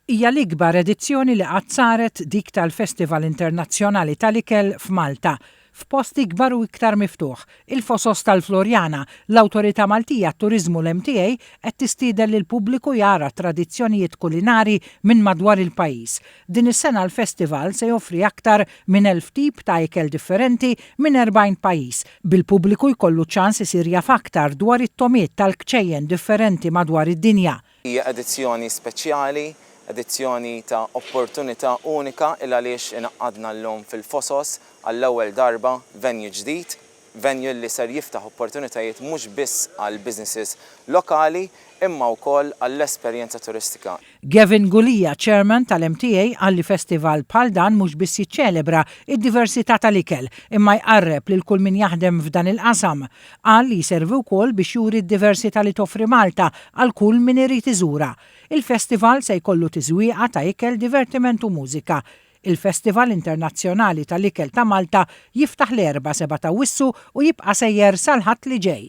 Hija l-ikbar edizzjoni li qatt saret dik tal-Festival Internazzjonali tal-Ikel f'Malta, f'post ikbar u iktar miftuħ. Il-Fosos tal-Florjana, l-Awtorità Maltija għat-Turiżmu l-MTA qed tistieden lil pubbliku jara tradizzjonijiet kulinari minn madwar il-pajjiż. Din is-sena l-festival se joffri aktar minn 1000 tip ta' ikel differenti minn 40 pajjiż. Bil-pubbliku jkollu ċans isir jaf aktar dwar it-tomiet tal-kċejjen differenti madwar id-dinja. Hija edizzjoni speċjali, edizzjoni ta' opportunità unika il għaliex inaqqadna llum fil-Fosos għall-ewwel darba venue ġdid, venue li ser jiftaħ opportunitajiet mhux biss għal businesses lokali imma wkoll għall-esperjenza turistika. Gavin Gulija, chairman tal-MTA, għalli festival bħal dan mhux biss jiċċelebra id-diversità tal-ikel imma jqarreb lil kull min jaħdem f'dan il-qasam. Qal li jservi wkoll biex juri d-diversità li toffri Malta għal kull min irid iżura. Il-festival se jkollu tiżwieqa ta' ikel, divertiment u mużika. Il-Festival Internazzjonali tal-Ikel ta' Malta jiftaħ l-4 ta' Wissu u jibqa' sejjer sal-Ħadd li ġej.